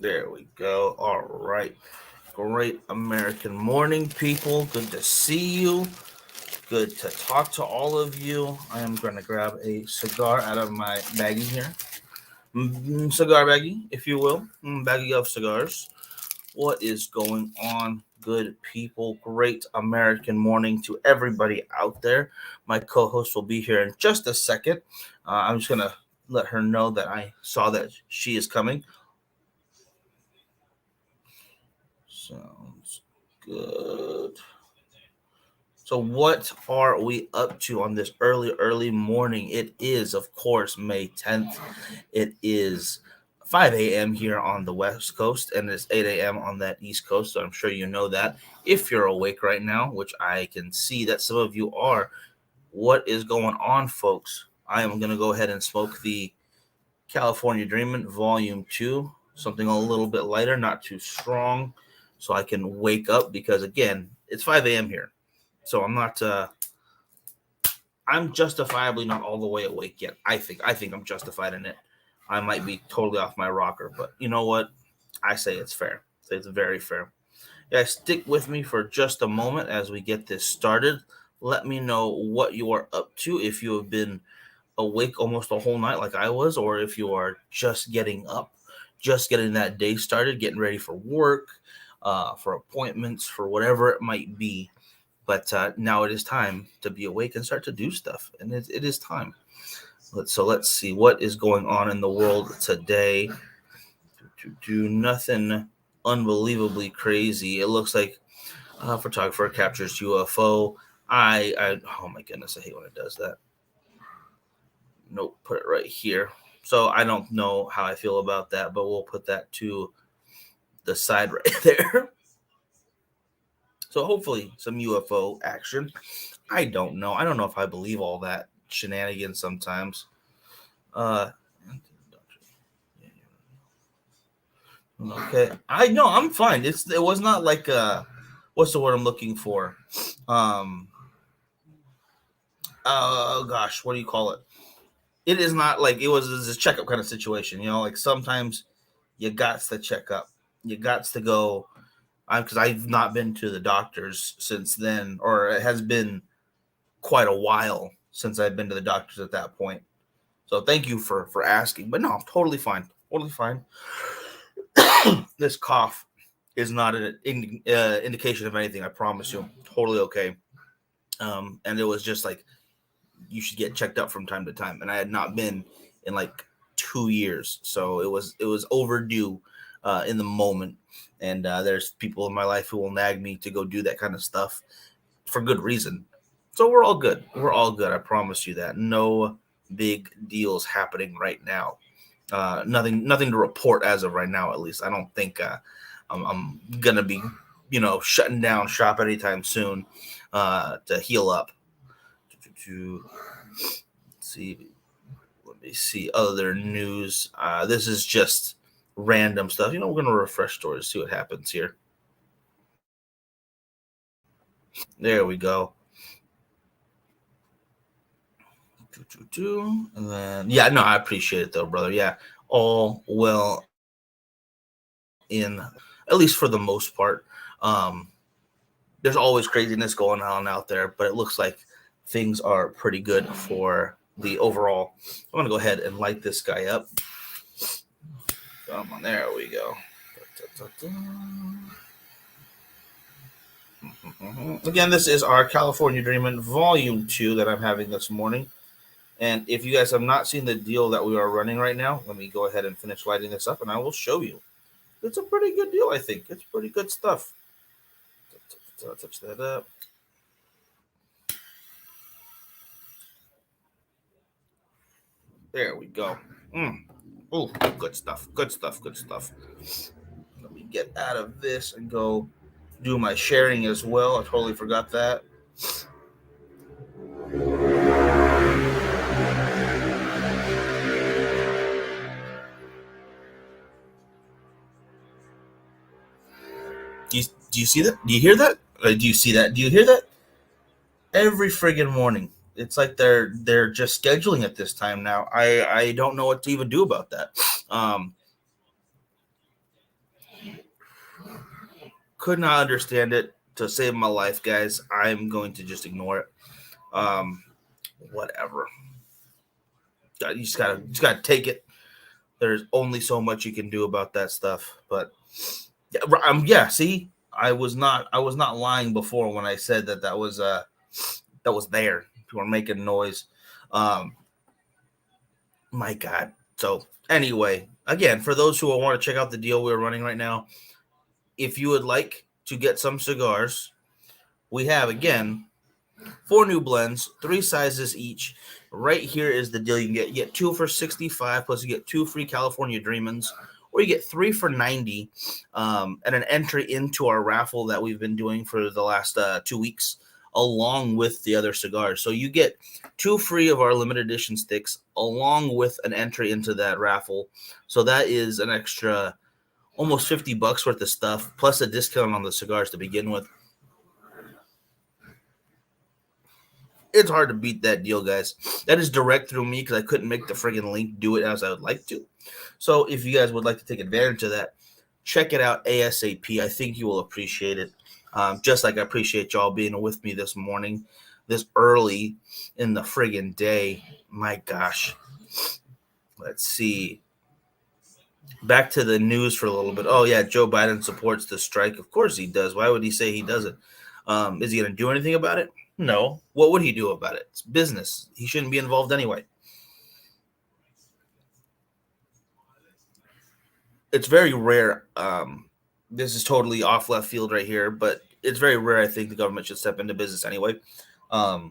There we go. All right. Great American morning, people. Good to see you. Good to talk to all of you. I am going to grab a cigar out of my baggie here. Cigar baggie, if you will. Baggie of cigars. What is going on, good people? Great American morning to everybody out there. My co host will be here in just a second. I'm just going to let her know that I saw that she is coming. Sounds good. So, what are we up to on this early morning? It is, of course, May 10th. It is 5 a.m. here on the West Coast, and it's 8 a.m. on that East Coast. So, I'm sure you know that if you're awake right now, which I can see that some of you are. What is going on, folks? I am going to go ahead and smoke the California Dreamin' Volume 2, something a little bit lighter, not too strong, so I can wake up because, again, it's 5 a.m. here. So I'm justifiably not all the way awake yet. I think I'm justified in it. I might be totally off my rocker, but you know what? I say it's fair. I say it's very fair. Yeah, stick with me for just a moment as we get this started. Let me know what you are up to, if you have been awake almost a whole night like I was, or if you are just getting up, just getting that day started, getting ready for work, for appointments, for whatever it might be. But now it is time to be awake and start to do stuff, and it is time. Let's see what is going on in the world today. To do nothing unbelievably crazy. It looks like a photographer captures UFO. Oh my goodness, I hate when it does that. Nope, put it right here. So I don't know how I feel about that, but we'll put that to the side right there. So hopefully some UFO action. I don't know. I don't know if I believe all that shenanigans sometimes. Uh okay. I know I'm fine. It was not like what's the word I'm looking for? Um oh gosh, what do you call it? It is not like it was a checkup kind of situation, like sometimes you got to check up. You got to go because I've not been to the doctors since then, or it has been quite a while since I've been to the doctors at that point. So thank you for asking. But no, I'm totally fine. Totally fine. This cough is not an indication of anything. I promise you. Totally okay. And it was just like you should get checked up from time to time, and I had not been in like 2 years, so it was overdue in the moment. And there's people in my life who will nag me to go do that kind of stuff for good reason. So we're all good. We're all good. I promise you that. No big deals happening right now. Nothing to report as of right now. At least I don't think I'm gonna be, shutting down shop anytime soon to heal up. To see, let me see other news. This is just random stuff. We're gonna refresh stories, see what happens here. There we go. And then yeah, no, I appreciate it though, brother. Yeah, all well in, at least for the most part. Um, there's always craziness going on out there, but it looks like things are pretty good for the overall. I'm gonna go ahead and light this guy up. Come on, there we go. Again, this is our California Dreamin' Volume 2 that I'm having this morning. And if you guys have not seen the deal that we are running right now, let me go ahead and finish lighting this up and I will show you. It's a pretty good deal, I think. It's pretty good stuff. Touch that up. There we go. Oh, good stuff. Good stuff. Good stuff. Let me get out of this and go do my sharing as well. I totally forgot that. Do you see that? Do you hear that? Do you see that? Do you hear that? Every friggin' morning. It's like they're just scheduling it this time now. I don't know what to even do about that. Um, Could not understand it. To save my life, guys, I'm going to just ignore it. Whatever. You just gotta take it. There's only so much you can do about that stuff. But yeah. See, I was not lying before when I said that was there. People were making noise. Um, my God. So anyway, again, for those who want to check out the deal we're running right now, if you would like to get some cigars, we have again 4 new blends, 3 sizes each. Right here is the deal. You can get 2 for 65, plus you get 2 free California Dreamins, or you get 3 for 90, and an entry into our raffle that we've been doing for the last 2 weeks, along with the other cigars. So you get 2 free of our limited edition sticks, along with an entry into that raffle. So that is an extra almost $50 worth of stuff, plus a discount on the cigars to begin with. It's hard to beat that deal, guys. That is direct through me because I couldn't make the friggin' link do it as I would like to. So if you guys would like to take advantage of that, check it out ASAP. I think you will appreciate it. Just like I appreciate y'all being with me this morning, this early in the friggin' day. My gosh. Let's see. Back to the news for a little bit. Oh, yeah, Joe Biden supports the strike. Of course he does. Why would he say he doesn't? Is he going to do anything about it? No. What would he do about it? It's business. He shouldn't be involved anyway. It's very rare. This is totally off left field right here, but it's very rare. I think the government should step into business anyway. I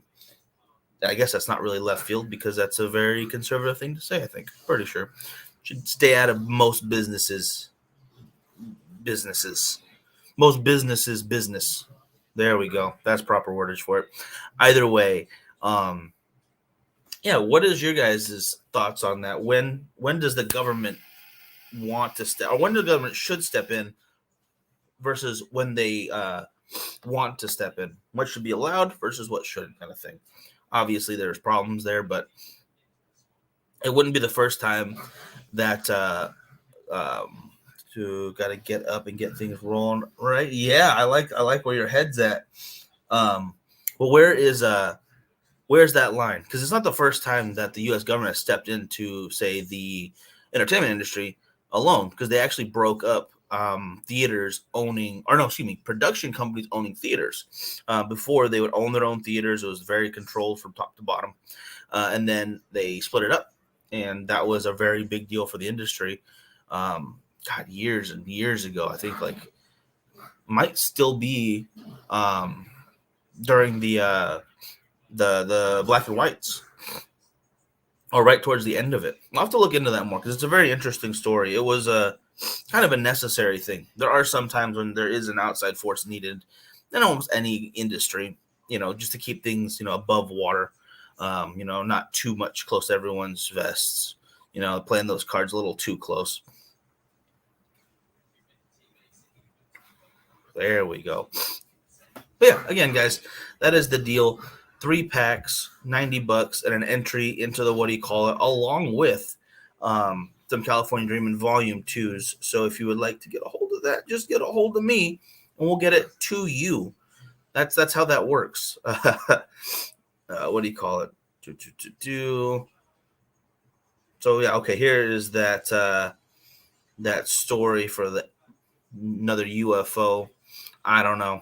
guess that's not really left field because that's a very conservative thing to say. I think pretty sure should stay out of most businesses. Most businesses business. There we go. That's proper wordage for it. Either way, yeah. What is your guys' thoughts on that? When does the government want to step, or when the government should step in, versus when they want to step in? What should be allowed versus what shouldn't, kind of thing. Obviously, there's problems there, but it wouldn't be the first time that to got to get up and get things rolling, right? Yeah, I like where your head's at. Well, where's that line? Because it's not the first time that the U.S. government has stepped into, say, the entertainment industry alone, because they actually broke up theaters owning, or no, excuse me, production companies owning theaters. Before they would own their own theaters, it was very controlled from top to bottom, and then they split it up, and that was a very big deal for the industry. God, years and years ago, I think might still be during the black and whites, or right towards the end of it. I'll have to look into that more because it's a very interesting story. It was a kind of a necessary thing. There are some times when there is an outside force needed in almost any industry, just to keep things, above water, not too much close to everyone's vests, playing those cards a little too close. There we go. But yeah, again, guys, that is the deal. 3 packs, $90, and an entry into the, what do you call it, along with some California Dreamin' Volume 2s. So if you would like to get a hold of that, just get a hold of me, and we'll get it to you. That's how that works. What do you call it? So yeah, okay. Here is that story for another UFO. I don't know.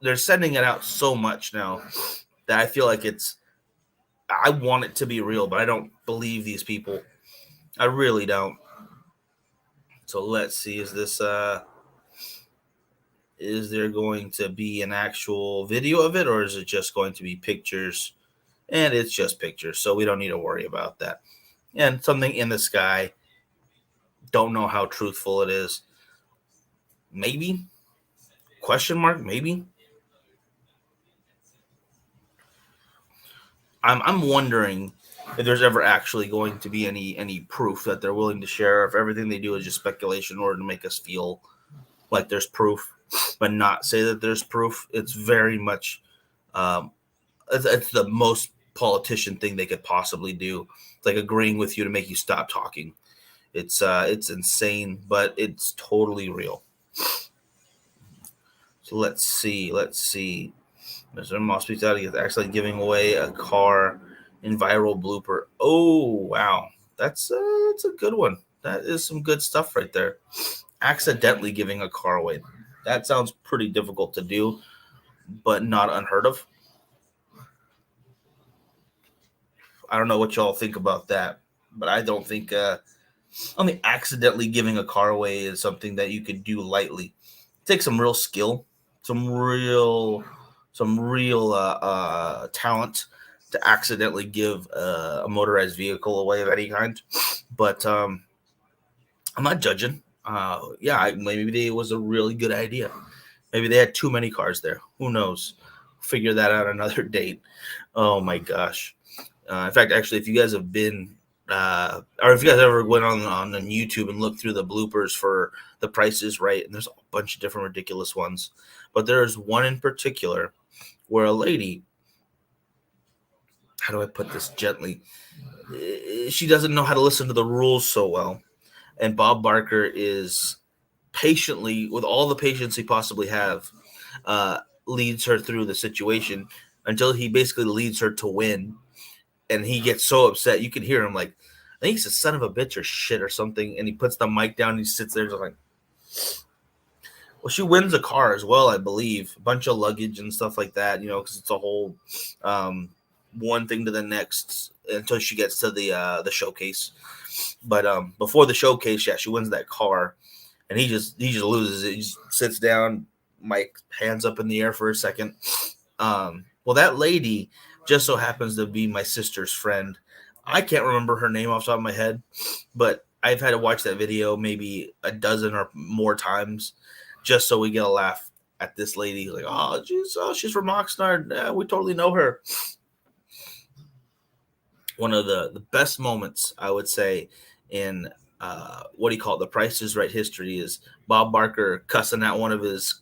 They're sending it out so much now that I feel like I want it to be real, but I don't believe these people. I really don't. So let's see. Is there going to be an actual video of it, or is it just going to be pictures? And it's just pictures, so we don't need to worry about that. And something in the sky. Don't know how truthful it is. Maybe? Question mark? Maybe? I'm wondering if there's ever actually going to be any proof that they're willing to share, if everything they do is just speculation in order to make us feel like there's proof, but not say that there's proof. It's very much it's the most politician thing they could possibly do. It's like agreeing with you to make you stop talking. It's insane, but it's totally real. So let's see. Mr. Moss speaks out. He's actually giving away a car in viral blooper. Oh wow, that's a good one. That is some good stuff right there. Accidentally giving a car away. That sounds pretty difficult to do, but not unheard of. I don't know what y'all think about that, but I don't think only accidentally giving a car away is something that you could do lightly. It takes some real skill, some real talent to accidentally give a motorized vehicle away of any kind. But I'm not judging. Yeah, maybe it was a really good idea. Maybe they had too many cars there. Who knows? Figure that out another date. Oh my gosh. In fact, actually, if you guys have been, or if you guys ever went on YouTube and looked through the bloopers for The Price is Right, and there's a bunch of different ridiculous ones, but there's one in particular where a lady, how do I put this gently? She doesn't know how to listen to the rules so well, and Bob Barker is patiently, with all the patience he possibly have, leads her through the situation until he basically leads her to win, and he gets so upset. You can hear him like, I think he's a son of a bitch or shit or something, and he puts the mic down and he sits there just like, well, she wins a car as well, I believe, a bunch of luggage and stuff like that, because it's a whole one thing to the next until she gets to the showcase. But before the showcase, yeah, she wins that car, and he just loses it. He just sits down, mic hands up in the air for a second. Well, that lady just so happens to be my sister's friend. I can't remember her name off the top of my head, but I've had to watch that video maybe a dozen or more times just so we get a laugh at this lady. Like, she's from Oxnard. Yeah, we totally know her. One of the best moments, I would say, in what do you call it? The Price is Right history is Bob Barker cussing out one of his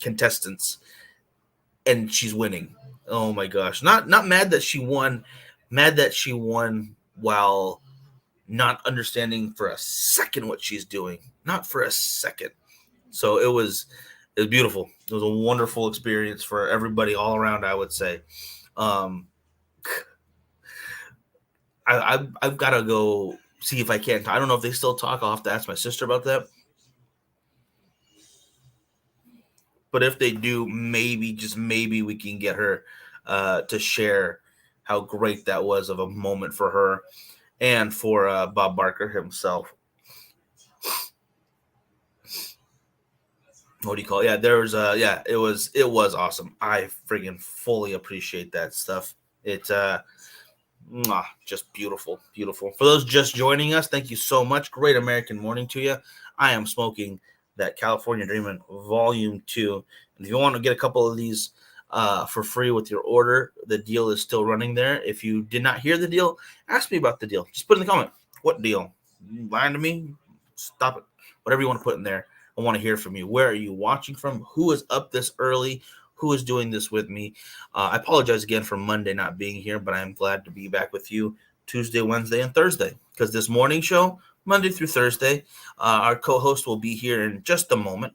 contestants, and she's winning. Oh my gosh! Not mad that she won, mad that she won while not understanding for a second what she's doing. Not for a second. So it was beautiful. It was a wonderful experience for everybody all around, I would say. I've got to go see if I can. I don't know if they still talk. I'll have to ask my sister about that. But if they do, maybe, just maybe, we can get her to share how great that was of a moment for her and for Bob Barker himself. What do you call it? Yeah, there was it was awesome. I friggin' fully appreciate that stuff. It's just beautiful. For those just joining us, thank you so much. Great American morning to you. I am smoking that California Dreamin' Volume 2. And if you want to get a couple of these for free with your order, the deal is still running there. If you did not hear the deal, ask me about the deal. Just put in the comment. What deal? Lying to me? Stop it. Whatever you want to put in there. I want to hear from you. Where are you watching from? Who is up this early? Who is doing this with me? I apologize again for Monday not being here, but I'm glad to be back with you Tuesday, Wednesday, and Thursday, because this morning show, Monday through Thursday, our co-host will be here in just a moment.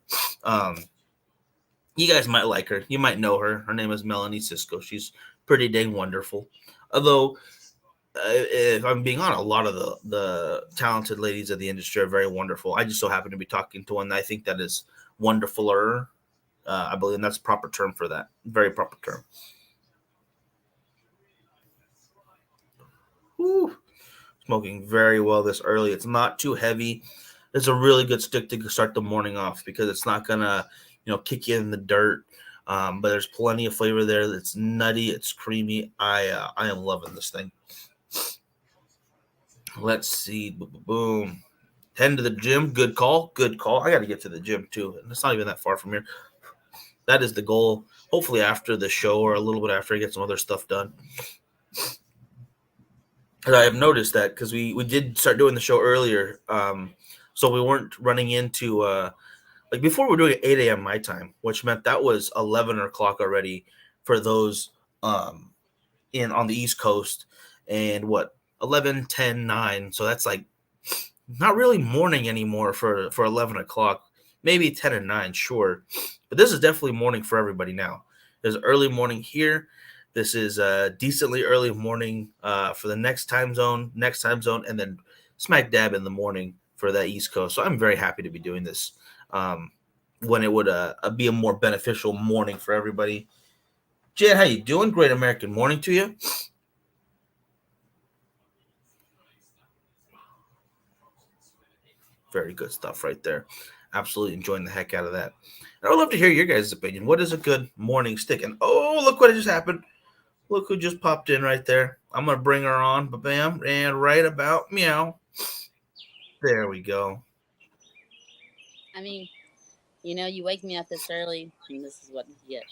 You guys might like her. You might know her. Her name is Melanie Cisco. She's pretty dang wonderful. Although, if I'm being honest, a lot of the talented ladies of the industry are very wonderful. I just so happen to be talking to one that I think that is wonderfuler. I believe that's a proper term for that. Very proper term. Whew. Smoking very well this early. It's not too heavy. It's a really good stick to start the morning off because it's not gonna, kick you in the dirt. But there's plenty of flavor there. It's nutty. It's creamy. I am loving this thing. Let's see. Boom. Heading to the gym. Good call. I got to get to the gym too. And it's not even that far from here. That is the goal. Hopefully after the show or a little bit after I get some other stuff done. And I have noticed that because we did start doing the show earlier. So we weren't running into like before we were doing 8 a.m. my time, which meant that was 11 o'clock already for those in on the East Coast, and 11, 10, 9. So that's like not really morning anymore for 11 o'clock. maybe 10 and 9, sure. But this is definitely morning for everybody now. There's early morning here. This is a decently early morning for the next time zone, and then smack dab in the morning for that East Coast. So I'm very happy to be doing this um, when it would be a more beneficial morning for everybody. Jan, how you doing? Great American morning to you. Very good stuff right there. Absolutely enjoying the heck out of that. And I would love to hear your guys' opinion. What is a good morning stick? And oh, look what just happened. Look who just popped in right there. I'm gonna bring her on, bam, and right about meow. There we go. I mean, you wake me up this early, and this is what you get.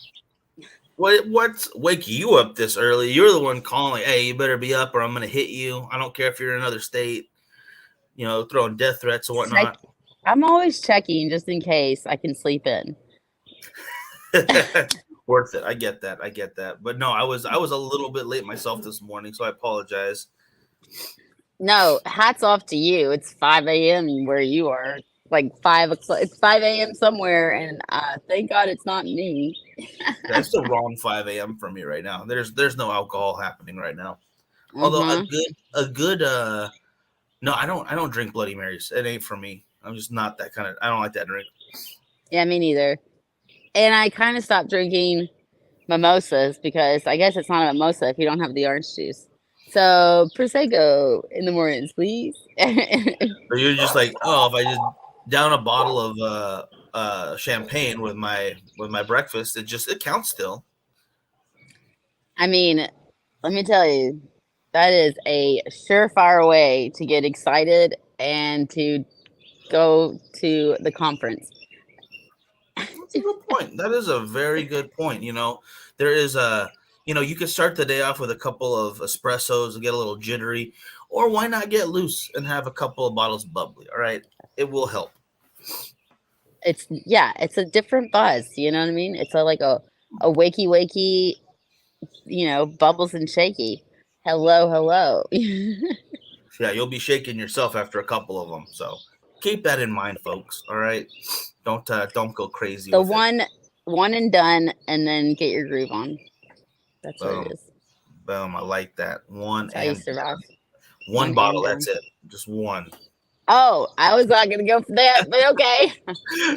What's wake you up this early? You're the one calling. Hey, you better be up, or I'm gonna hit you. I don't care if you're in another state. Throwing death threats and Check. whatnot. I'm always checking just in case I can sleep in. Worth it. I get that. I get that. But no, I was a little bit late myself this morning, so I apologize. No, hats off to you. It's 5 a.m. where you are. Like 5 o'clock. It's 5 a.m. somewhere, and thank God it's not me. Yeah, it's the wrong 5 a.m. for me right now. There's no alcohol happening right now. Although Mm-hmm. a good no, I don't drink Bloody Marys. It ain't for me. I'm just not that kind of. I don't like that drink. Yeah, me neither. And I kind of stopped drinking mimosas because I guess it's not a mimosa if you don't have the orange juice. So prosecco in the mornings, please. But you're just like, oh, if I just down a bottle of champagne with my breakfast, it counts still. I mean, let me tell you, that is a surefire way to get excited and to go to the conference. That's a good point. That is a very good point. There is you could start the day off with a couple of espressos and get a little jittery, or why not get loose and have a couple of bottles of bubbly? All right, it will help. It's a different buzz. You know what I mean? It's a wakey wakey, bubbles and shaky. Hello, hello. Yeah, you'll be shaking yourself after a couple of them. So keep that in mind, folks. All right, don't go crazy The with it. one and done, and then get your groove on. That's what it Boom, is. boom. I like that. One That's how you and survive. one One bottle. and That's done. it. Just one. Oh, I was not gonna go for that, but okay.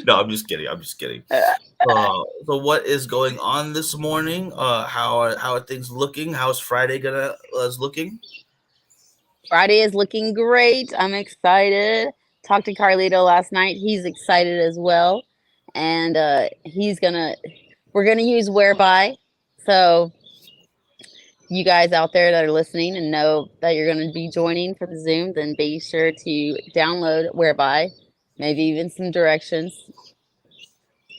No, I'm just kidding. I'm just kidding. So what is going on this morning? How are things looking? How's Friday gonna is looking? Friday is looking great. I'm excited. Talked to Carlito last night. He's excited as well, and we're gonna use Whereby. So you guys out there that are listening and know that you're going to be joining for the Zoom, then be sure to download Whereby, maybe even some directions.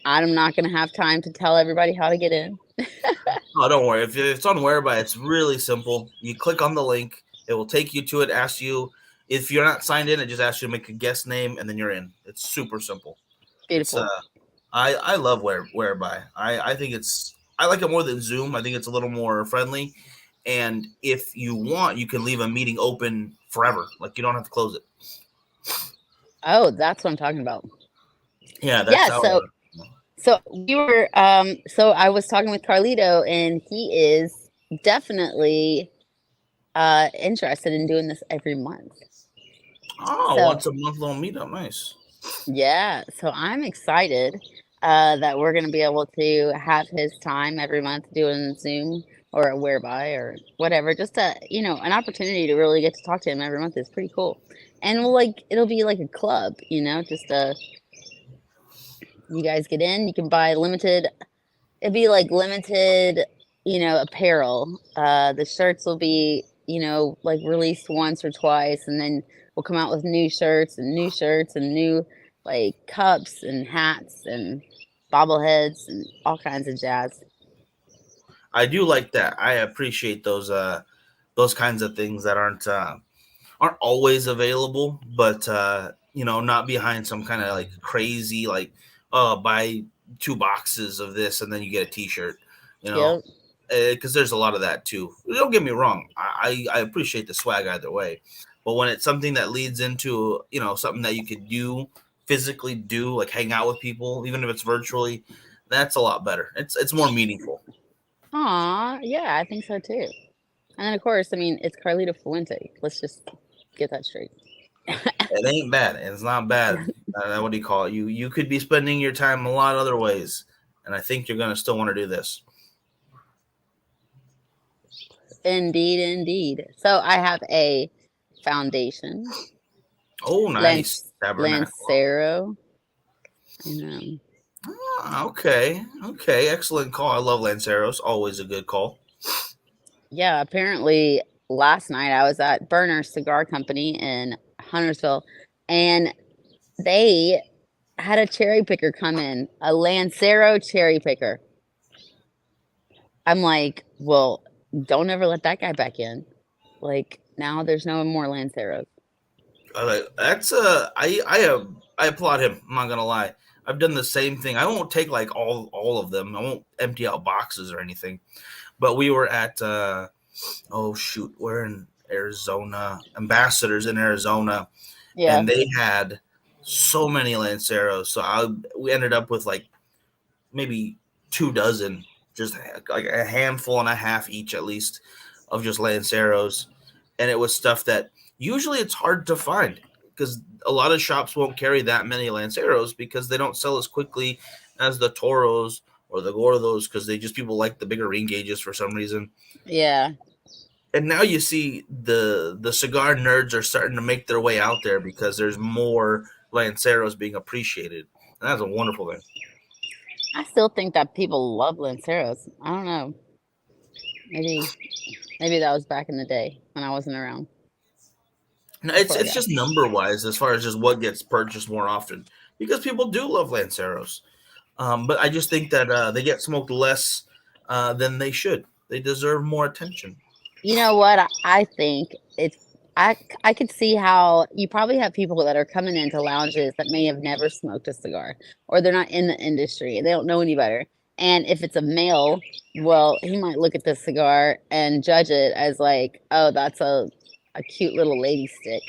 I'm not going to have time to tell everybody how to get in. Oh, don't worry. If it's on Whereby, it's really simple. You click on the link, it will take you to it. Ask you if you're not signed in. It just asks you to make a guest name, and then you're in. It's super simple. It's Beautiful. I love Whereby. I think I like it more than Zoom. I think it's a little more friendly. And if you want, you can leave a meeting open forever. Like you don't have to close it. Oh, that's what I'm talking about. Yeah, that's Yeah, how. so I was talking with Carlito, and he is definitely interested in doing this every month. Oh, So once a month long meetup. Nice. yeah, so I'm excited that we're going to be able to have his time every month doing Zoom or a Whereby or whatever. Just an opportunity to really get to talk to him every month is pretty cool. And it'll be like a club, just you guys get in, you can buy it'd be like limited, apparel. The shirts will be, like released once or twice, and then we'll come out with new shirts and new like cups and hats and bobbleheads and all kinds of jazz. I do like that. I appreciate those kinds of things that aren't always available, but not behind some kind of like crazy like buy 2 boxes of this and then you get a T-shirt, you know, Yep. because there's a lot of that too. Don't get me wrong, I appreciate the swag either way, but when it's something that leads into something that you could do physically do, like hang out with people, even if it's virtually, that's a lot better. It's more meaningful. Aw, yeah, I think so too. And then, of course, I mean, it's Carlito Fuente. Let's just get that straight. It ain't bad. It's not bad. What do you call it? You could be spending your time a lot of other ways, and I think you're gonna still want to do this. Indeed, indeed. So I have a foundation, Oh, nice tabernacle. Lancero. I know. Okay, okay, excellent call. I love Lanceros. Always a good call. Yeah, apparently last night I was at Burner Cigar Company in Huntersville, and they had a cherry picker come in, a Lancero cherry picker. I'm like, well, don't ever let that guy back in. Like now, there's no more Lanceros. That's I applaud him. I'm not gonna lie. I've done the same thing. I won't take like all of them. I won't empty out boxes or anything. But we were at oh shoot, we're in Arizona, Ambassadors in Arizona, Yeah, and they had so many Lanceros. So we ended up with like maybe 2 dozen, just like a handful and a half each at least of just Lanceros, and it was stuff that usually it's hard to find because a lot of shops won't carry that many Lanceros because they don't sell as quickly as the Toros or the Gordos because they just people like the bigger ring gauges for some reason. yeah. And now you see the cigar nerds are starting to make their way out there because there's more Lanceros being appreciated, and that's a wonderful thing. I still think that people love Lanceros. I don't know. Maybe, maybe that was back in the day when I wasn't around. No, Poor it's guy. just number wise as far as just what gets purchased more often because people do love Lanceros, but I just think that they get smoked less than they should. They deserve more attention. You know what? I think it's. I could see how you probably have people that are coming into lounges that may have never smoked a cigar, or they're not in the industry. They don't know any better. And if it's a male, well, he might look at the cigar and judge it as like, oh, that's a cute little lady stick.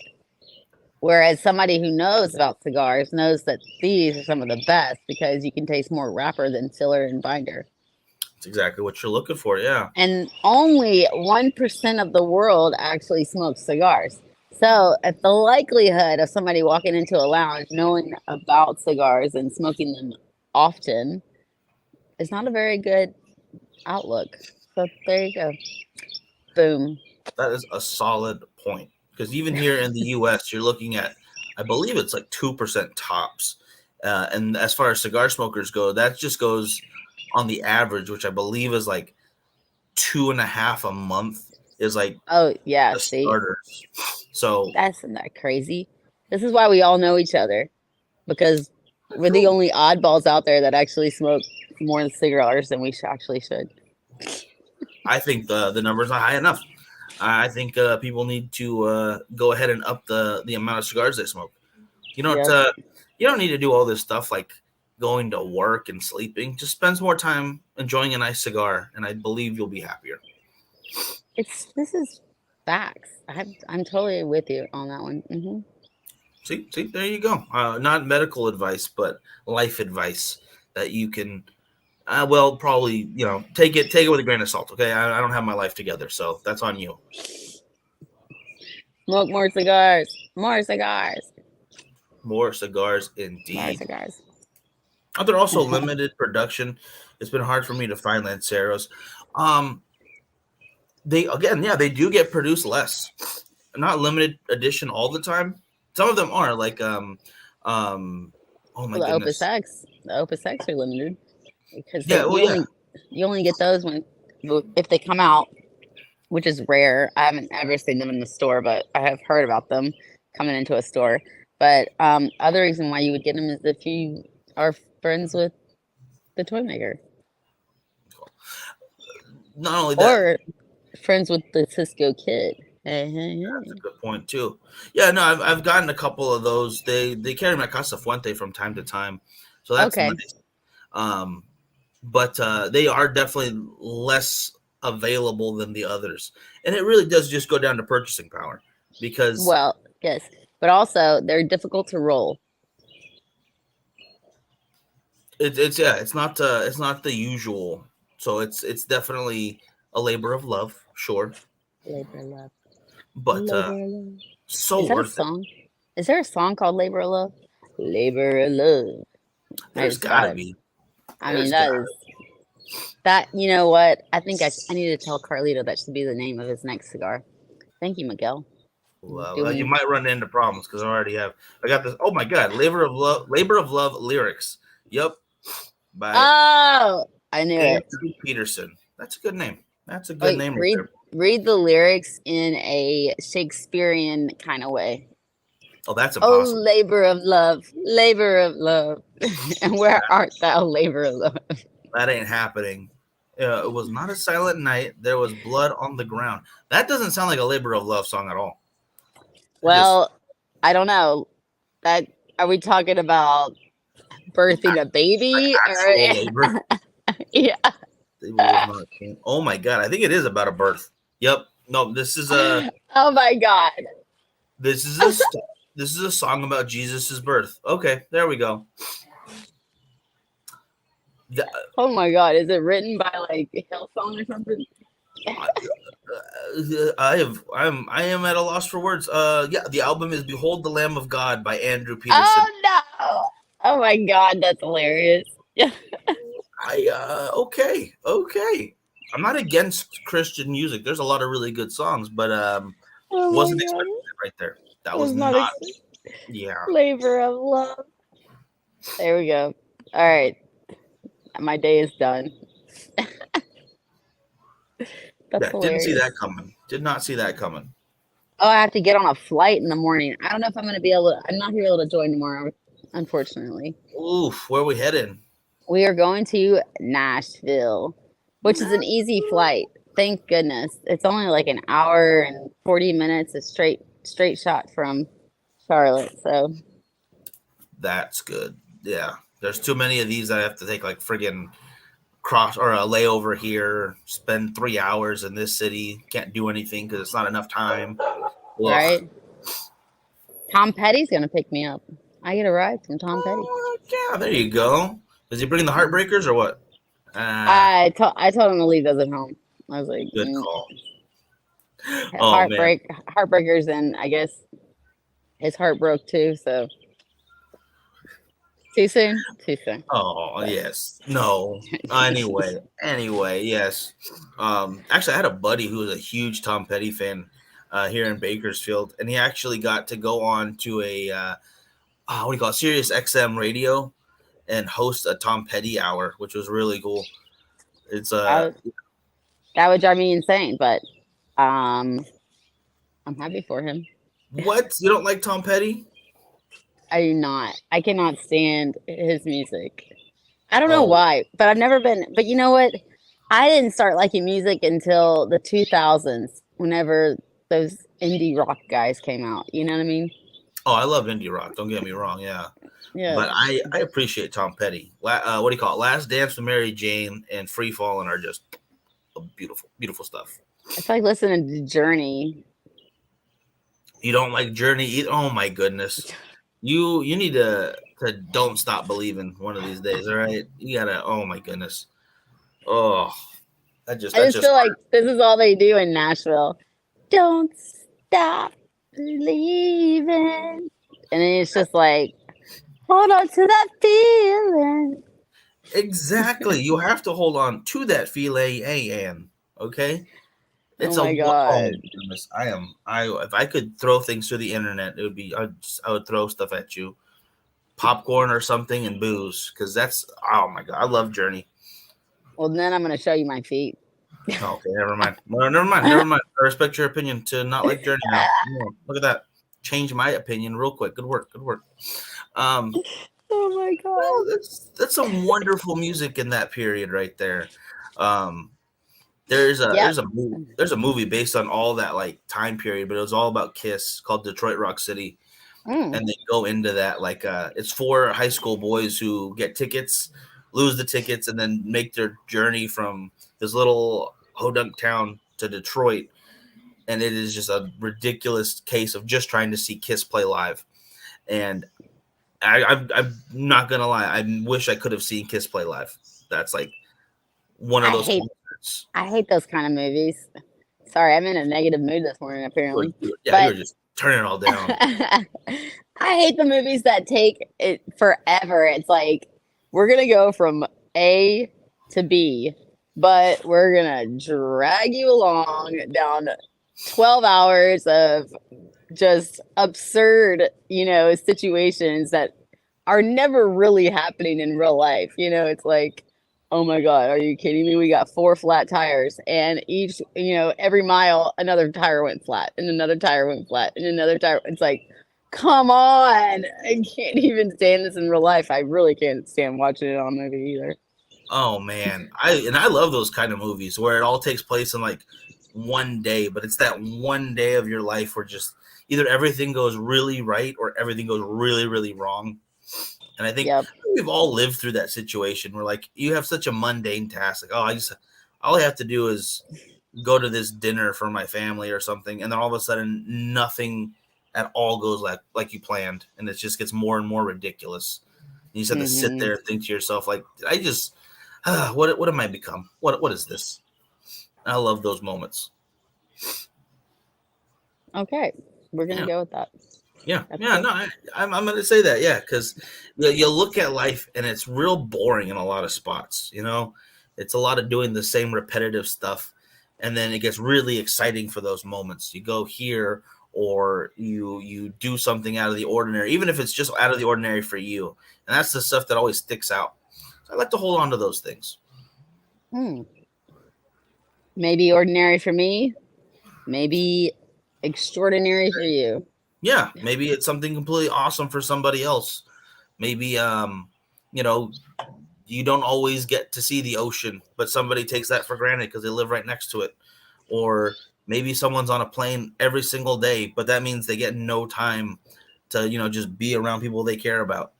Whereas somebody who knows about cigars knows that these are some of the best because you can taste more wrapper than filler and binder. It's exactly what you're looking for. Yeah, And only 1% of the world actually smokes cigars. So, if the likelihood of somebody walking into a lounge knowing about cigars and smoking them often is not a very good outlook. So, there you go. Boom. that is a solid point because even here in the U.S., you're looking at, I believe it's like 2% tops, and as far as cigar smokers go, that just goes on the average, which I believe is like 2.5 a month, is like Oh, yeah. the See, starters. So that's not crazy. This is why we all know each other because we're the true. only oddballs out there that actually smoke more cigars than we actually should. I think the number's not high enough. I think people need to go ahead and up the amount of cigars they smoke. You don't Yep. you don't need to do all this stuff like going to work and sleeping. Just spend more time enjoying a nice cigar, and I believe you'll be happier. This is facts. I'm totally with you on that one. See, there you go. Not medical advice, but life advice that you can. Well, probably take it with a grain of salt. Okay, I don't have my life together, so that's on you. Smoke more cigars. More cigars. More cigars, More indeed. cigars. They're also limited production. It's been hard for me to find Lanceros. Um, they again, yeah, they do get produced less. Not limited edition all the time. Some of them are like um oh my Well, the Opus goodness. X. The Opus X are limited because Yeah, well yeah. you only get those when if they come out, which is rare. I haven't ever seen them in the store, but I have heard about them coming into a store. But other reason why you would get them is if you are friends with the toy maker Not only that, or friends with the Cisco kid. Hey, hey, that's a hey. good point too. Yeah, no, I've gotten a couple of those. They carry my Casa Fuente from time to time, so that's Okay. nice. Um, but they are definitely less available than the others, and it really does just go down to purchasing power because Well, yes, but also they're difficult to roll. it's not the usual. So it's definitely a labor of love, sure, Labor of Love. but Labor of Love. so Is that a worth it. song? Is there a song called Labor of Love? Labor of Love. There's It's got to gotta. be. I mean, There's that got is that. You know what? I think I need to tell Carlito that should be the name of his next cigar. Thank you, Miguel. You Doing. might run into problems because I already have. I got this. Oh my god, labor of love lyrics. Yep, by Oh, I knew it. Andrew Peterson. That's a good name. That's a good Wait, name right read there. read the lyrics in a Shakespearean kind of way. Oh, that's Oh, impossible. labor of love, and where art thou, labor of love? That ain't happening. It was not a silent night. There was blood on the ground. That doesn't sound like a labor of love song at all. It just Well, I don't know. That are we talking about birthing a baby or actual labor. yeah. Labor was not. Oh my god, I think it is about a birth. Yep. No, Oh my god. this is a st- this is a song about Jesus's birth. Okay, there we go. Yeah, Oh my god. Is it written by like Hillsong or something? I am at a loss for words. Yeah, the album is "Behold the Lamb of God" by Andrew Peterson. Oh no. Oh my god, that's hilarious. Okay. I'm not against Christian music. There's a lot of really good songs, but Oh my wasn't god. expecting it right there. That It's was not not. Yeah, labor of love. There we go. All right. My day is done. That's yeah. Didn't see hilarious. that coming. Did not see that coming. Oh, I have to get on a flight in the morning. I don't know if I'm going to be able to. I'm not going to be able to join tomorrow, unfortunately. Oof, where we heading? We are going to Nashville, which is an easy flight. Thank goodness. It's only like an hour and 40 minutes, a straight shot from Charlotte. So, That's good. Yeah, there's too many of these. I have to take like friggin' cross or a layover here. Spend 3 hours in this city. Can't do anything because it's not enough time. Ugh. right? Tom Petty's going to pick me up. I get a ride from Tom Petty. Oh, yeah, there you go. Is he bringing the heartbreakers or what? I told him to leave those at home. I was like, Good call. Oh man. heartbreakers, and I guess his heart broke too. So too soon, too soon. Oh But yes. No. Anyway, yes. Actually, I had a buddy who was a huge Tom Petty fan here in Bakersfield, and he actually got to go on to a what do you call it, Sirius XM radio and host a Tom Petty hour, which was really cool. It's that, that would drive me insane. But um, I'm happy for him. what, you don't like Tom Petty? I do not. I cannot stand his music. I don't know Oh, why, but I've never been. But you know what? I didn't start liking music until the 2000s. Whenever those indie rock guys came out, you know what I mean? oh, I love indie rock. Don't get me wrong, yeah. Yeah. But I appreciate Tom Petty. What do you call it? Last Dance with Mary Jane and Free Fallin' are just beautiful stuff. It's like listening to Journey. You don't like Journey either? Oh my goodness. You need to don't stop believing one of these days, all right? You gotta, oh my goodness. Oh, I that just just feel like this is all they do in Nashville. Don't stop believing. And then it's just like, hold on to that feeling. exactly. You have to hold on to that feeling, Ann. Okay? Oh It's a my oh God. my goodness. I if I could throw things through the internet, it would be I would throw stuff at you. Popcorn or something and booze because that's oh my god, I love Journey. Well, then I'm going to show you my feet. Okay, never mind. No, never mind. I respect your opinion to not like Journey now. No, look at that. Change my opinion real quick. Good work. Um, Oh my God. well, that's some wonderful music in that period right there. Um, Yep. there's a movie based on all that like time period, but it was all about Kiss called Detroit Rock City, Mm. and they go into that like it's four high school boys who get tickets, lose the tickets, and then make their journey from this little hodunk town to Detroit, and it is just a ridiculous case of just trying to see Kiss play live. And I'm not gonna lie. I wish I could have seen Kiss play live. That's like one of I those hate concerts. I hate those kind of movies. Sorry, I'm in a negative mood this morning apparently. Yeah, you But were just turning it all down. I hate the movies that take it forever. It's like we're gonna go from A to B, but we're gonna drag you along down 12 hours of just absurd, situations that are never really happening in real life. It's like, oh my God, are you kidding me? We got four flat tires, and each, every mile, another tire went flat, and another tire went flat, and another tire. It's like, come on. I can't even stand this in real life. I really can't stand watching it on movie either. Oh man, I love those kind of movies where it all takes place in like one day, but it's that one day of your life where just either everything goes really right or everything goes really really wrong. And I think Yep. we've all lived through that situation where like you have such a mundane task, like all I have to do is go to this dinner for my family or something, and then all of a sudden nothing at all goes like you planned, and it just gets more and more ridiculous. And you just have to sit Hmm. there and think to yourself, like, did I just what am I become? What is this? I love those moments. Okay. We're going to Yeah. go with that. Yeah, That's yeah, cool. no, I'm going to say that, yeah, because you look at life and it's real boring in a lot of spots. It's a lot of doing the same repetitive stuff, and then it gets really exciting for those moments. You go here, or you do something out of the ordinary, even if it's just out of the ordinary for you, and that's the stuff that always sticks out. So I like to hold on to those things. Hmm. Maybe ordinary for me, maybe extraordinary for you. Yeah, maybe it's something completely awesome for somebody else. Maybe you know you don't always get to see the ocean, but somebody takes that for granted because they live right next to it. Or maybe someone's on a plane every single day, but that means they get no time to, just be around people they care about.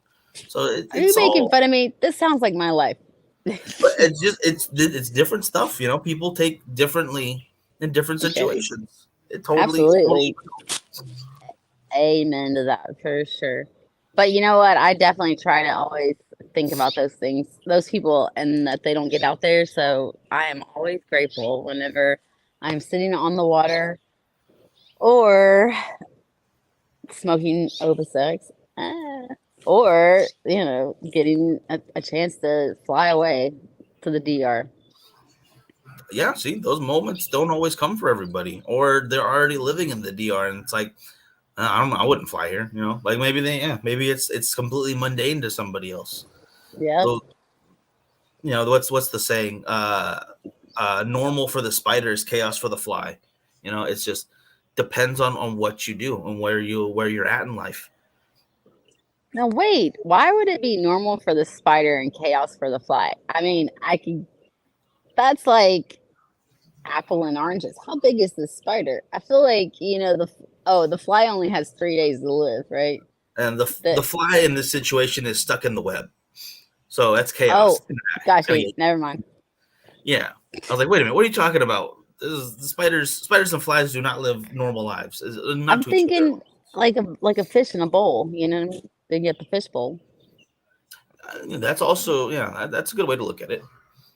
So Are you it's making all, fun of me? This sounds like my life. but it's different stuff. People take differently in different Okay. situations. It totally. Absolutely. Amen to that for sure. But you know what? I definitely try to always think about those things, those people, and that they don't get out there. So I am always grateful whenever I'm sitting on the water or smoking Ovisex, or, getting a chance to fly away to the DR. Yeah, see, those moments don't always come for everybody, or they're already living in the DR, and it's like, I don't know. I wouldn't fly here. Like maybe it's completely mundane to somebody else. Yep. So what's the saying? Normal for the spider is chaos for the fly. It's just depends on what you do and where you're at in life. Now, wait, why would it be normal for the spider and chaos for the fly? I mean, that's like apple and oranges. How big is this spider? I feel like, the fly only has 3 days to live, right? And the The the fly in this situation is stuck in the web, so that's Oh, chaos. got I you. mean, Never mind. yeah. I was like, wait a minute, what are you talking about? The spiders and flies do not live normal lives. Not I'm to each other. thinking like a fish in a bowl, you know what I mean? They get the fish bowl. That's also, yeah, that's a good way to look at it.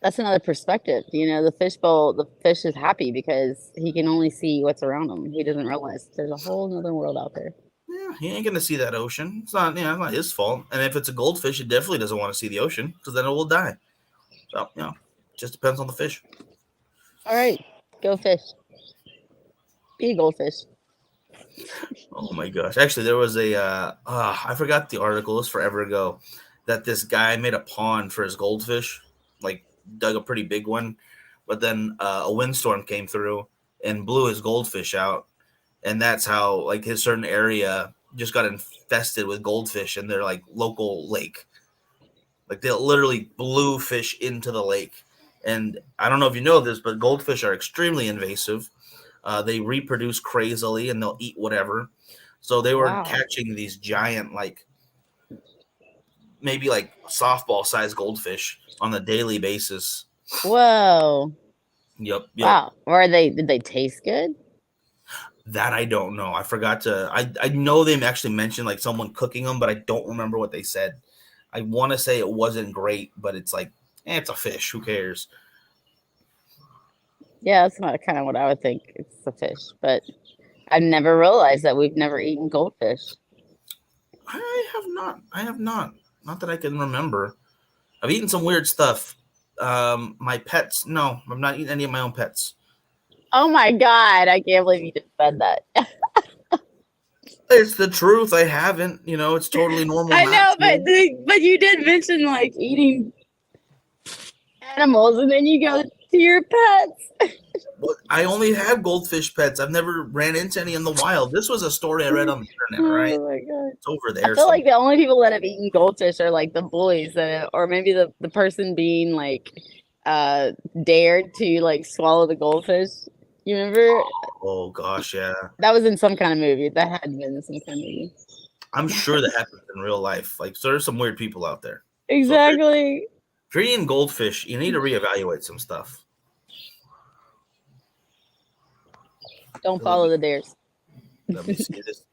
That's another perspective. The fish bowl, the fish is happy because he can only see what's around him. He doesn't realize there's a whole other world out there. Yeah, he ain't gonna see that ocean. It's not his fault. And if it's a goldfish, it definitely doesn't want to see the ocean because then it will die. So, just depends on the fish. All right, go fish. Be a goldfish. Oh my gosh! Actually, there was I forgot the article. It was forever ago that this guy made a pond for his goldfish, like dug a pretty big one, but then a windstorm came through and blew his goldfish out, and that's how like his certain area just got infested with goldfish in their like local lake. Like they literally blew fish into the lake. And I don't know if you know this, but goldfish are extremely invasive. They reproduce crazily and they'll eat whatever. So they were Wow. catching these giant, like maybe like softball sized goldfish on a daily basis. Whoa. Yep, yep. Wow. Or did they taste good? That I don't know. I forgot to. I know they actually mentioned like someone cooking them, but I don't remember what they said. I want to say it wasn't great, but it's like, it's a fish. Who cares? Yeah, that's not kind of what I would think. It's a fish, but I've never realized that we've never eaten goldfish. I have not. I have not. Not that I can remember. I've eaten some weird stuff. My pets. No, I'm not eating any of my own pets. Oh my God, I can't believe you just said that. It's the truth. I haven't. It's totally normal I not know, but to. but you did mention like eating animals, and then you go to your pets. But I only have goldfish pets. I've never ran into any in the wild. This was a story I read on the internet. Right? Oh my God. It's over I there feel like somewhere. the only people that have eaten goldfish are like the boys that, or maybe the person being like uh dared to like swallow the goldfish. You remember Oh gosh, yeah. that was in some kind of movie. That had to be in some kind of movie. I'm sure that happens in real life. Like, so there's some weird people out there. So Exactly. if you're eating goldfish, you need to reevaluate some stuff. Don't 'Cause Let me follow the dares. let me see this.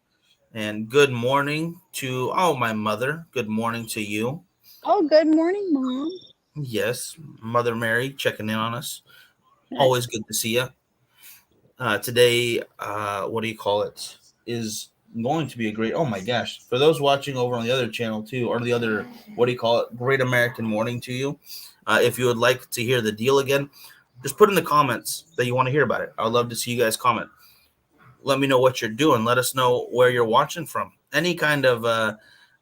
And good morning to my mother. Good morning to you. Oh, good morning, Mom. Yes, Mother Mary checking in on us. Nice. Always good to see you. Today, what do you call it? Is going to be a great. Oh my gosh! For those watching over on the other channel too, or the other, what do you call it? Great American morning to you. If you would like to hear the deal again, just put in the comments that you want to hear about it. I'd love to see you guys comment. Let me know what you're doing. Let us know where you're watching from. Any kind of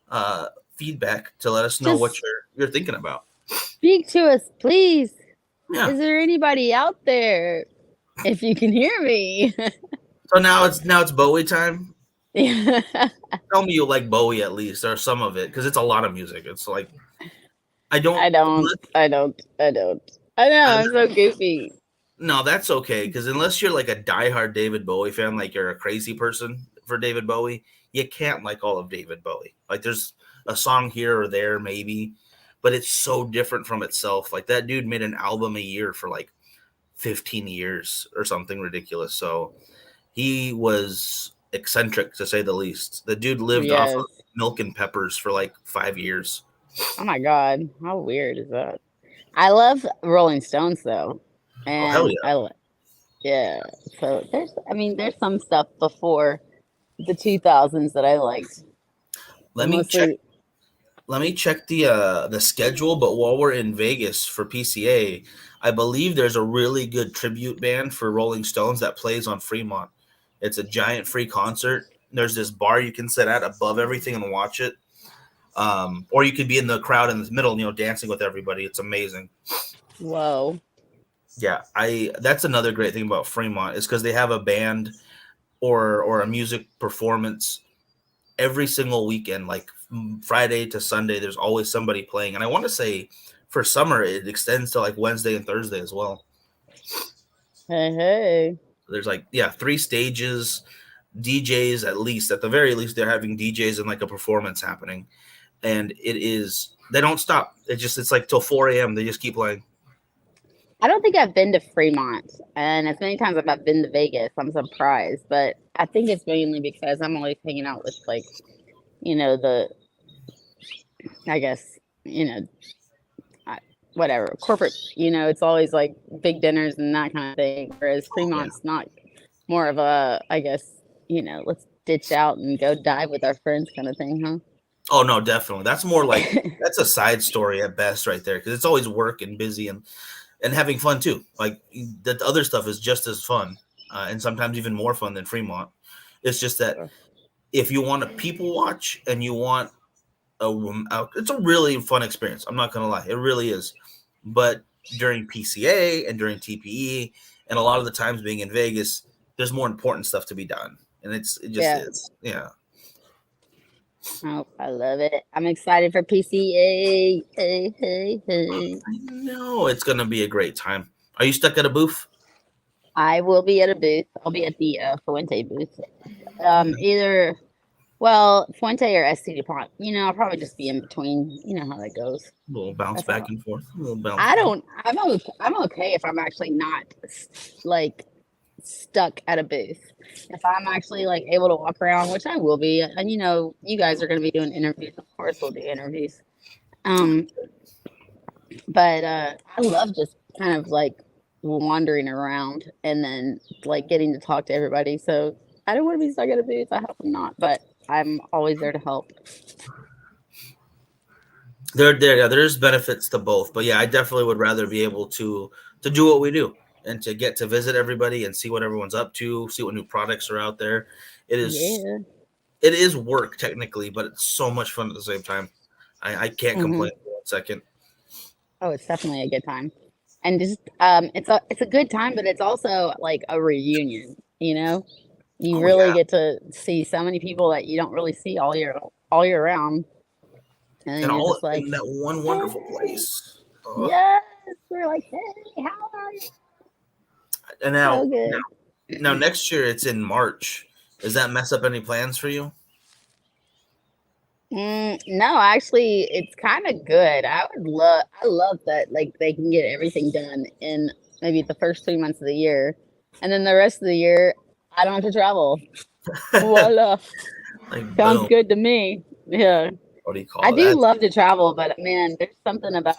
uh, feedback to let us know what Just you're thinking about. speak to us, please. Yeah. Is there anybody out there? If you can hear me. So now it's Bowie time. Yeah. Tell me you like Bowie at least, or some of it, because it's a lot of music. It's like I don't. I don't. I don't. I don't. I know. I, I'm so goofy. no, that's okay. Because unless you're like a diehard David Bowie fan, like you're a crazy person for David Bowie, you can't like all of David Bowie. Like there's a song here or there, maybe, but it's so different from itself. Like that dude made an album a year for like 15 years or something ridiculous. So he was eccentric to say the least. The dude lived off of Yes. milk and peppers for like 5 years. Oh my God. How weird is that? I love Rolling Stones though. Oh hell And yeah! yeah. So I mean, there's some stuff before the 2000s that I liked, but Let me check. mostly, Let me check the schedule. But while we're in Vegas for PCA, I believe there's a really good tribute band for Rolling Stones that plays on Fremont. It's a giant free concert. There's this bar you can sit at above everything and watch it. Or you could be in the crowd in the middle, dancing with everybody. It's amazing. whoa. Yeah, I that's another great thing about Fremont is because they have a band or a music performance every single weekend, like Friday to Sunday. There's always somebody playing, and I want to say for summer it extends to like Wednesday and Thursday as well. Hey, hey. There's like, yeah, 3 stages, DJs at least. At the very least, they're having DJs and like a performance happening, and it is they don't stop. It's like till 4 a.m. They just keep playing. I don't think I've been to Fremont, and as many times as I've been to Vegas, I'm surprised. But I think it's mainly because I'm always hanging out with like, the I guess, whatever corporate. It's always like big dinners and that kind of thing. Whereas Yeah. Fremont's not more of a, I guess, let's ditch out and go dive with our friends kind of thing, huh? Oh no, definitely. That's more like that's a side story at best, right there, because it's always work and busy and having fun too. Like the other stuff is just as fun, and sometimes even more fun than Fremont. It's just that if you want to people watch and you want it's a really fun experience. I'm not gonna lie, it really is. But during PCA and during TPE, and a lot of the times being in Vegas, there's more important stuff to be done, and it just Yeah. is. Yeah. Oh, I love it. I'm excited for PCA. Hey, hey, hey. I know it's gonna be a great time. Are you stuck at a booth? I will be at a booth. I'll be at the Fuente booth. Either Fuente or SC DuPont. I'll probably just be in between. You know how that goes. A little bounce That's back all. and forth. A little bounce I back. don't. I'm okay if I'm actually not like stuck at a booth. If I'm actually like able to walk around, which I will be, and you guys are going to be doing interviews. Of course, we'll do interviews. Um, but I love just kind of like wandering around and then like getting to talk to everybody. So I don't want to be stuck at a booth. I hope I'm not, but I'm always there to help. Yeah, there's benefits to both, but yeah, I definitely would rather be able to do what we do and to get to visit everybody and see what everyone's up to, see what new products are out there. It is Yeah. it is work technically, but it's so much fun at the same time. I can't Hmm. complain for 1 second. Oh, it's definitely a good time, and just it's a good time, but it's also like a reunion. You Oh really yeah, get to see so many people that you don't really see all year round, and then and you're all just like, in that one wonderful hey, place. yes, we're like, hey, how are you? And So now, good. now next year it's in March. Does that mess up any plans for you? No, actually, it's kind of good. I love that like they can get everything done in maybe the first 3 months of the year, and then the rest of the year I don't have to travel. Voila, Like sounds boom. good to me. Yeah, What do you I call it? do That's love to travel, but man, there's something about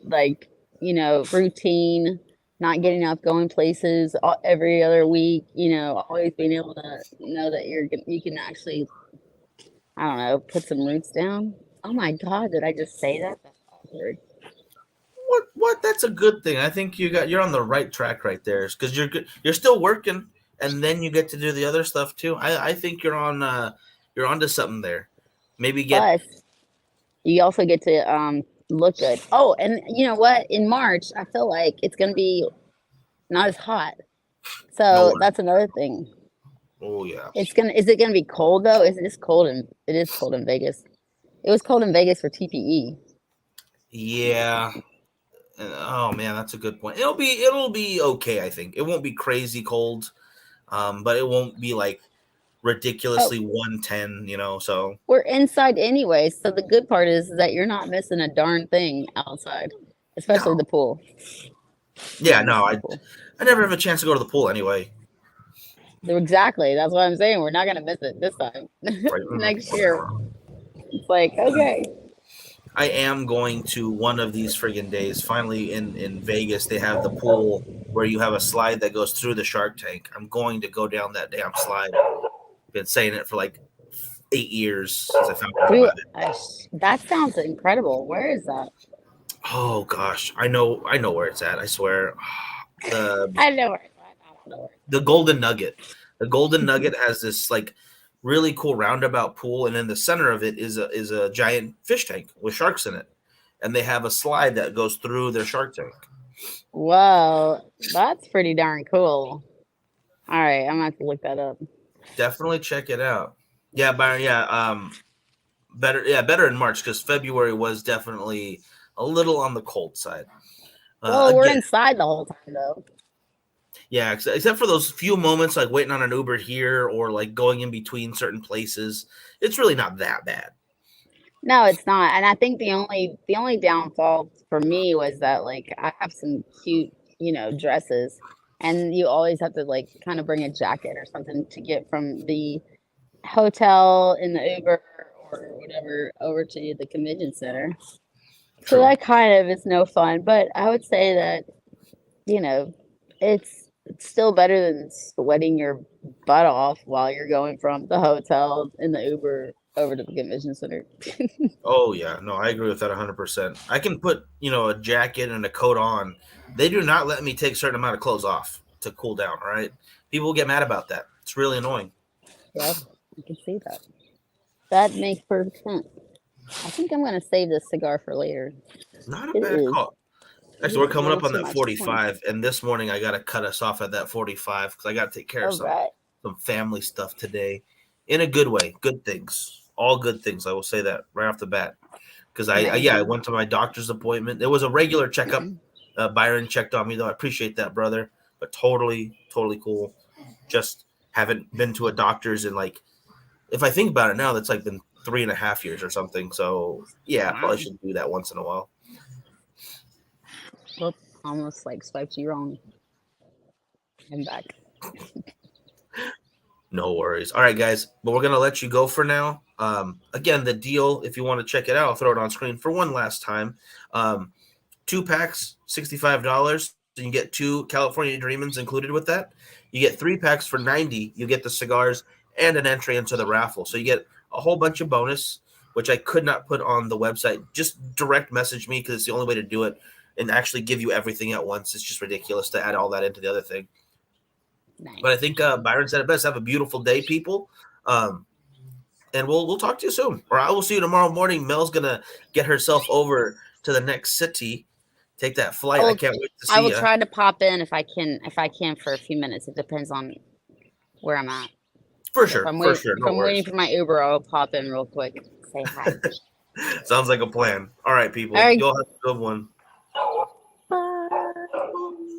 like routine, not getting up, going places every other week. Always being able to know that you can actually I don't know, put some roots down. Oh my God, did I just say that? That's awkward. what that's a good thing. I think you're on the right track right there because you're good. You're still working, and then you get to do the other stuff too. I think you're onto something there. Maybe get Plus, you also get to look good. Oh, and you know what? In March, I feel like it's gonna be not as hot. So nowhere. that's another thing. Oh yeah, Is it gonna be cold though? It is cold in Vegas. It was cold in Vegas for TPE. yeah. Oh man, that's a good point. It'll be okay. I think it won't be crazy cold, but it won't be like Oh, ridiculously 110. So we're inside anyway. So the good part is that you're not missing a darn thing outside, especially no, the pool. You're yeah, not no. missing the I pool. I never have a chance to go to the pool anyway. Exactly. That's what I'm saying. We're not gonna miss it this time. Right? Next year, it's like okay. I am going to one of these friggin' days. Finally, in Vegas, they have the pool where you have a slide that goes through the Shark Tank. I'm going to go down that damn slide. Been saying it for like 8 years since I found out Dude, about it. that sounds incredible. Where is that? Oh gosh, I know where it's at. I swear. The I know where it's at. I don't know where the Golden Nugget. The Golden Nugget has this like really cool roundabout pool, and in the center of it is a giant fish tank with sharks in it, and they have a slide that goes through their shark tank. Whoa, that's pretty darn cool. All right, I'm gonna have to look that up. Definitely check it out. Yeah, Byron. Yeah, better. Yeah, better in March because February was definitely a little on the cold side. Well, we're Again, inside the whole time though. yeah, except for those few moments like waiting on an Uber here or like going in between certain places, it's really not that bad. No, it's not. And I think the only downfall for me was that like I have some cute, dresses, and you always have to like kind of bring a jacket or something to get from the hotel in the Uber or whatever over to the convention center. So True. that kind of is no fun, but I would say that, you know, it's still better than sweating your butt off while you're going from the hotel in the Uber over to the convention center. Oh yeah, no, I agree with that 100%. I can put a jacket and a coat on. They do not let me take a certain amount of clothes off to cool down. All right, people get mad about that. It's really annoying. Yep, you can see that. That makes perfect sense. I think I'm gonna save this cigar for later. Not a It bad is call. it Actually, is we're a coming little up on too that much. 45, and this morning I got to cut us off at that 45 because I got to take care of All some right. some family stuff today, in a good way. Good things, all good things. I will say that right off the bat because I Amazing. went to my doctor's appointment. It was a regular checkup. Byron checked on me though. I appreciate that, brother. But totally cool. Just haven't been to a doctor's in like, if I think about it now, that's like been 3.5 years or something. So yeah, probably Wow. should do that once in a while. Whoops, almost like swiped you wrong. I'm back. No worries. All right, guys, but we're gonna let you go for now. Again, the deal, if you want to check it out, I'll throw it on screen for one last time. 2 packs, $65. So you get 2 California Dreamins included with that. You get 3 packs for $90. You get the cigars and an entry into the raffle. So you get a whole bunch of bonus, which I could not put on the website. Just direct message me because it's the only way to do it and actually give you everything at once. It's just ridiculous to add all that into the other thing. Nice. But I think Byron said it best. Have a beautiful day, people. And we'll talk to you soon. Or I will see you tomorrow morning. Mel's gonna get herself over to the next city. Take that flight. I can't wait to see I will you. try to pop in if I can for a few minutes. It depends on where I'm at. For sure. If I'm No waiting for my Uber, I'll pop in real quick. Say hi. Sounds like a plan. All right, people. All right. You'll have a good one.